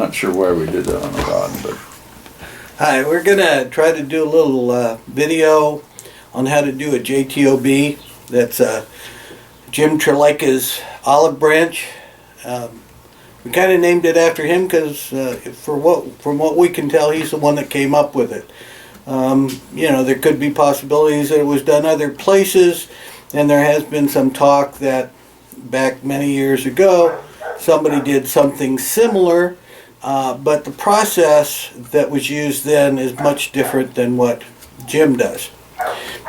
not sure why we did that on the rod, but Hi, we're gonna try to do a little video on how to do a JTOB. That's Jim Trelikes olive branch. We kind of named it after him because from what we can tell, he's the one that came up with it. You know, there could be possibilities that it was done other places, and there has been some talk that back many years ago somebody did something similar, but the process that was used then is much different than what Jim does.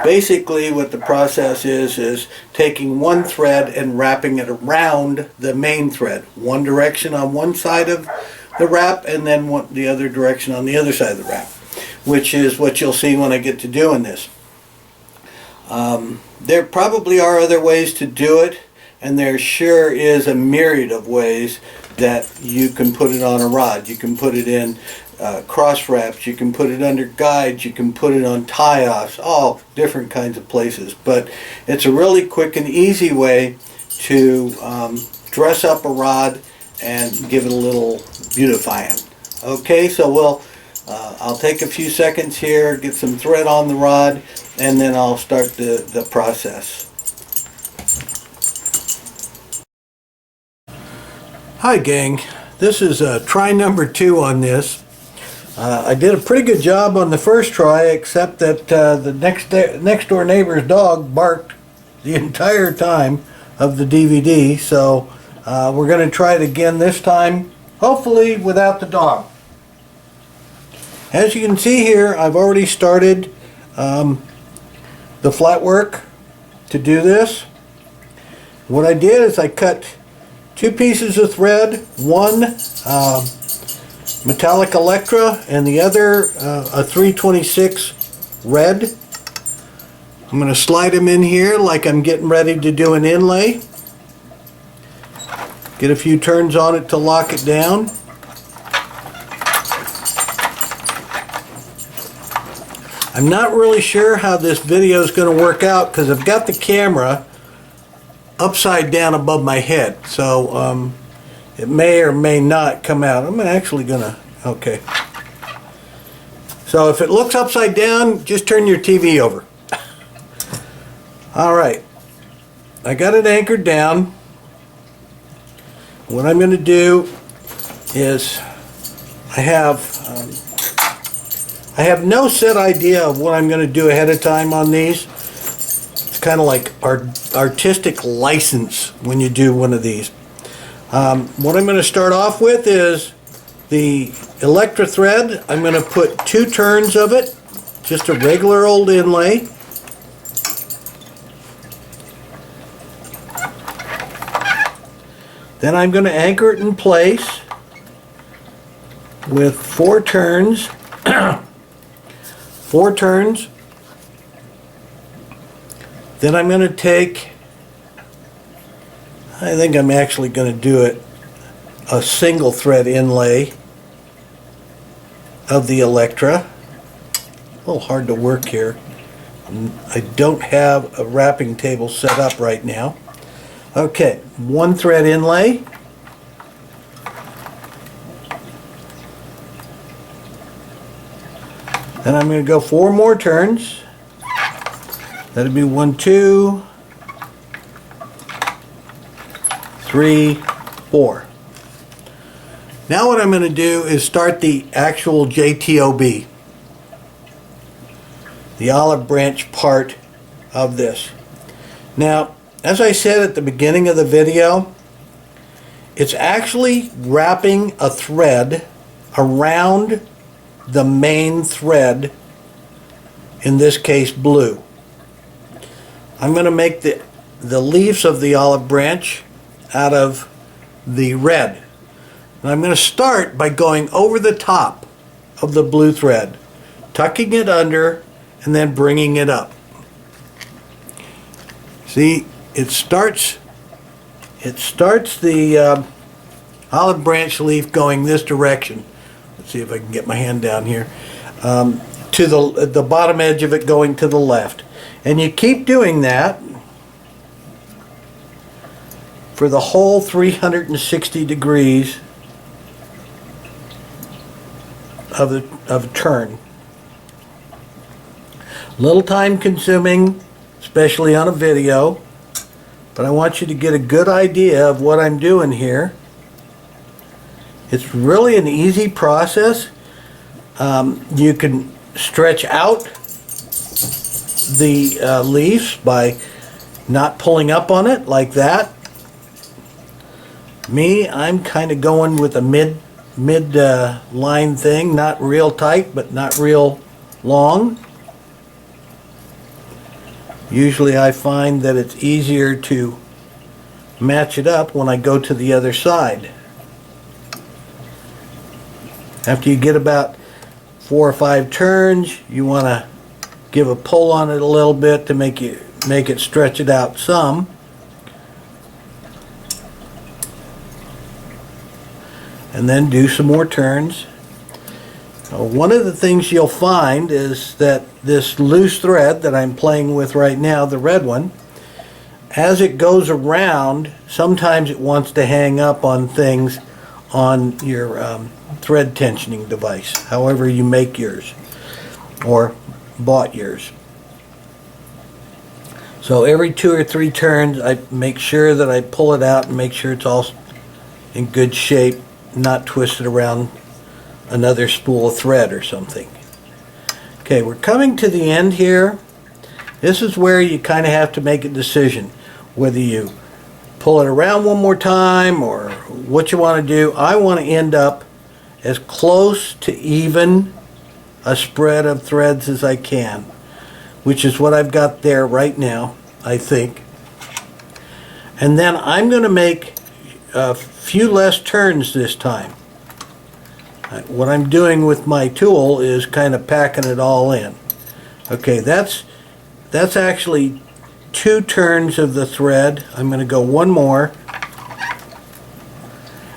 Basically what the process is taking one thread and wrapping it around the main thread, one direction on one side of the wrap and then the other direction on the other side of the wrap, which is what you'll see when I get to doing this. There probably are other ways to do it, and there sure is a myriad of ways that you can put it on a rod. You can put it in cross wraps, you can put it under guides, you can put it on tie-offs, all different kinds of places. But it's a really quick and easy way to dress up a rod and give it a little beautifying. Okay, so I'll take a few seconds here, get some thread on the rod, and then I'll start the process. Hi gang, this is try number 2 on this. I did a pretty good job on the first try, except that the next door neighbor's dog barked the entire time of the DVD, so we're going to try it again this time, hopefully without the dog. As you can see here, I've already started the flat work to do this. What I did is I cut 2 pieces of thread, one metallic Electra and the other a 326 red. I'm going to slide them in here like I'm getting ready to do an inlay. Get a few turns on it to lock it down. I'm not really sure how this video is going to work out because I've got the camera upside down above my head, so it may or may not come out. I'm actually gonna, okay. So if it looks upside down, just turn your TV over. Alright, I got it anchored down. What I'm gonna do is I have no set idea of what I'm gonna do ahead of time on these. Kind of like artistic license when you do one of these. What I'm going to start off with is the Electra thread. I'm going to put 2 turns of it, just a regular old inlay. Then I'm going to anchor it in place with 4 turns. 4 turns. Then I'm going to take, I think I'm actually going to do it, a single thread inlay of the Electra. A little hard to work here. I don't have a wrapping table set up right now. Okay, 1 thread inlay. Then I'm going to go 4 more turns. That'll be 1, 2, 3, 4. Now what I'm going to do is start the actual JTOB, the olive branch part of this. Now, as I said at the beginning of the video, it's actually wrapping a thread around the main thread, in this case blue. I'm going to make the leaves of the olive branch out of the red. And I'm going to start by going over the top of the blue thread, tucking it under, and then bringing it up. See, it starts the olive branch leaf going this direction. Let's see if I can get my hand down here. To the bottom edge of it going to the left. And you keep doing that for the whole 360 degrees of a turn. A little time consuming, especially on a video, but I want you to get a good idea of what I'm doing here. It's really an easy process. You can stretch out the leaves by not pulling up on it like that. Me, I'm kind of going with a mid line thing, not real tight but not real long. Usually I find that it's easier to match it up when I go to the other side. After you get about 4 or 5 turns, you want to give a pull on it a little bit to make it stretch it out some. And then do some more turns. One of the things you'll find is that this loose thread that I'm playing with right now, the red one, as it goes around, sometimes it wants to hang up on things on your thread tensioning device, however you make yours or bought yours. So every 2 or 3 turns I make sure that I pull it out and make sure it's all in good shape, not twisted around another spool of thread or something. Okay, we're coming to the end here. This is where you kind of have to make a decision whether you pull it around one more time or what you want to do. I want to end up as close to even a spread of threads as I can, which is what I've got there right now, I think. And then I'm going to make a few less turns this time. What I'm doing with my tool is kind of packing it all in. Okay, that's actually 2 turns of the thread. I'm going to go one more.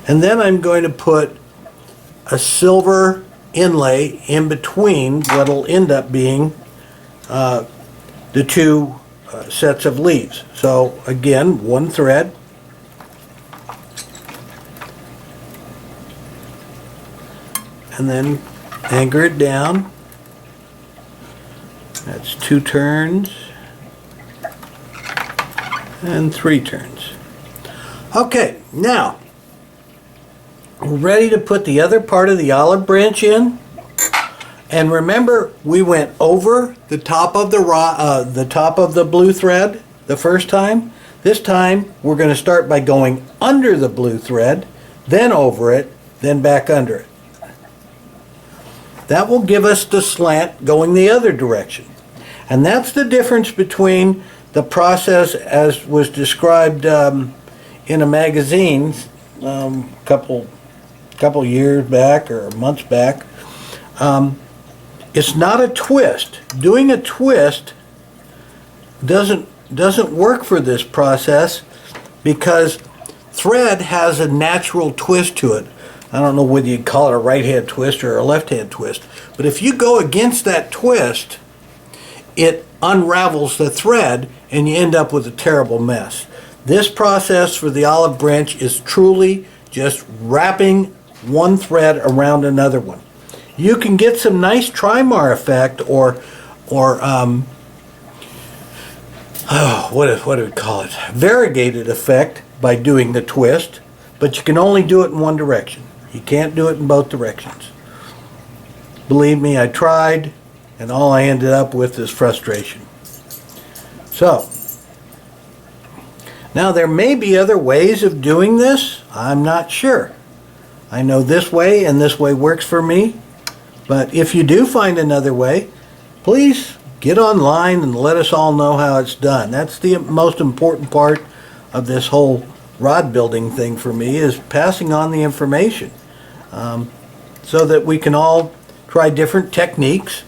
And then I'm going to put a silver inlay in between what'll end up being the 2 sets of leaves. So again, 1 thread. And then anchor it down. That's 2 turns and 3 turns. Okay, now we're ready to put the other part of the olive branch in. And remember, we went over the top of the blue thread the first time. This time we're going to start by going under the blue thread, then over it, then back under it. That will give us the slant going the other direction. And that's the difference between the process as was described in a magazine couple years back or months back. It's not a twist. Doing a twist doesn't work for this process because thread has a natural twist to it. I don't know whether you'd call it a right-hand twist or a left-hand twist, but if you go against that twist, it unravels the thread and you end up with a terrible mess. This process for the olive branch is truly just wrapping one thread around another one. You can get some nice trimar effect or what do we call it? Variegated effect by doing the twist, but you can only do it in one direction. You can't do it in both directions. Believe me, I tried, and all I ended up with is frustration. So, now there may be other ways of doing this. I'm not sure. I know this way and this way works for me, but if you do find another way, please get online and let us all know how it's done. That's the most important part of this whole rod building thing for me, is passing on the information so that we can all try different techniques.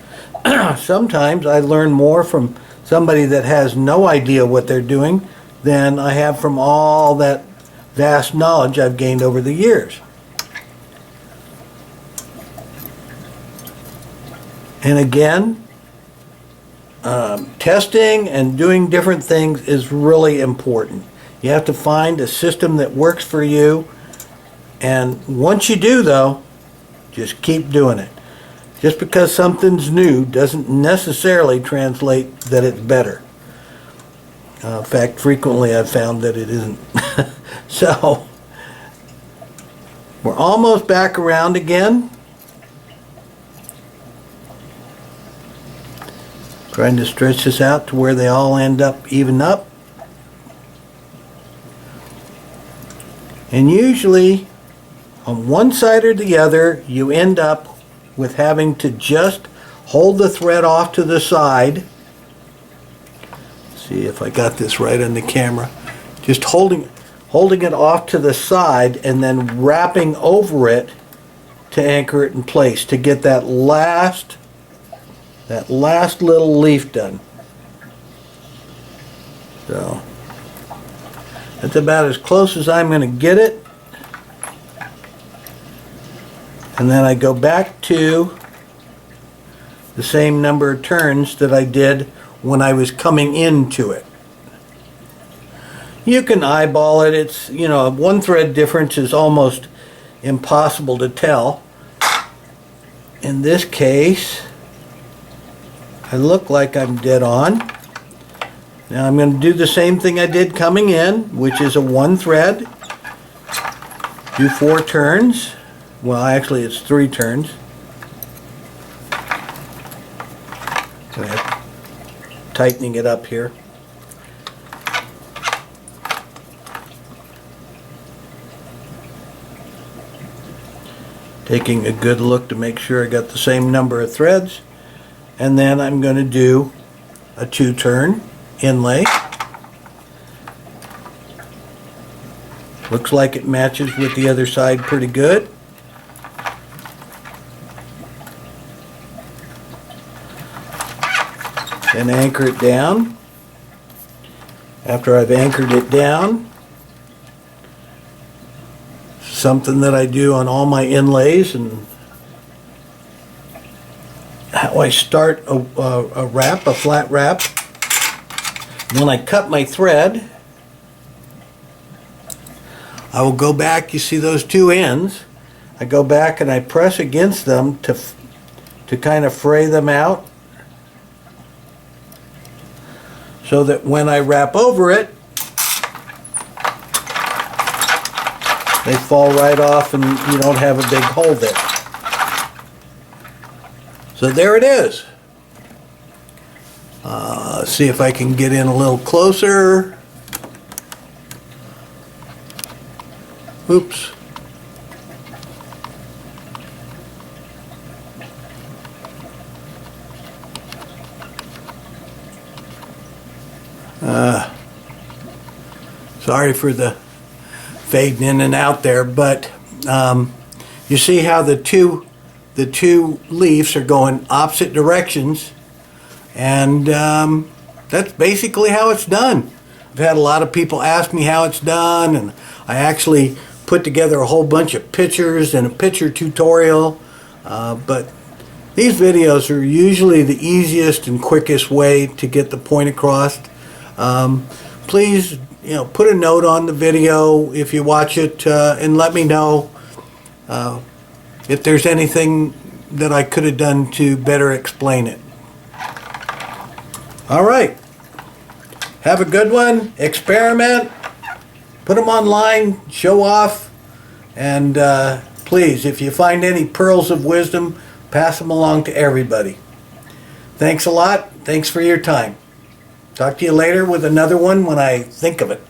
Sometimes I learn more from somebody that has no idea what they're doing than I have from all that vast knowledge I've gained over the years. And again, testing and doing different things is really important. You have to find a system that works for you, and once you do, though, just keep doing it. Just because something's new doesn't necessarily translate that it's better. In fact, frequently I've found that it isn't. So, we're almost back around again. Trying to stretch this out to where they all end up even up. And usually, on one side or the other, you end up with having to just hold the thread off to the side. See if I got this right on the camera. Just holding it off to the side and then wrapping over it to anchor it in place to get that last little leaf done. So that's about as close as I'm going to get it. And then I go back to the same number of turns that I did when I was coming into it. You can eyeball it. It's, you know, one thread difference is almost impossible to tell. In this case, I look like I'm dead on. Now I'm going to do the same thing I did coming in, which is a one thread. Do 4 turns. Well, actually it's 3 turns. Tightening it up here. Taking a good look to make sure I got the same number of threads. And then I'm going to do a 2-turn inlay. Looks like it matches with the other side pretty good. Then anchor it down. After I've anchored it down, something that I do on all my inlays and how I start a wrap, a flat wrap. When I cut my thread, I will go back, you see those 2 ends, I go back and I press against them to kind of fray them out, so that when I wrap over it, they fall right off and you don't have a big hole there. So there it is. Let's see if I can get in a little closer. Oops. Sorry for the fading in and out there, but you see how the two leaves are going opposite directions, and that's basically how it's done. I've had a lot of people ask me how it's done, and I actually put together a whole bunch of pictures and a picture tutorial, but these videos are usually the easiest and quickest way to get the point across. Please, put a note on the video if you watch it, and let me know if there's anything that I could have done to better explain it. All right. Have a good one. Experiment. Put them online. Show off. And please, if you find any pearls of wisdom, pass them along to everybody. Thanks a lot. Thanks for your time. Talk to you later with another one when I think of it.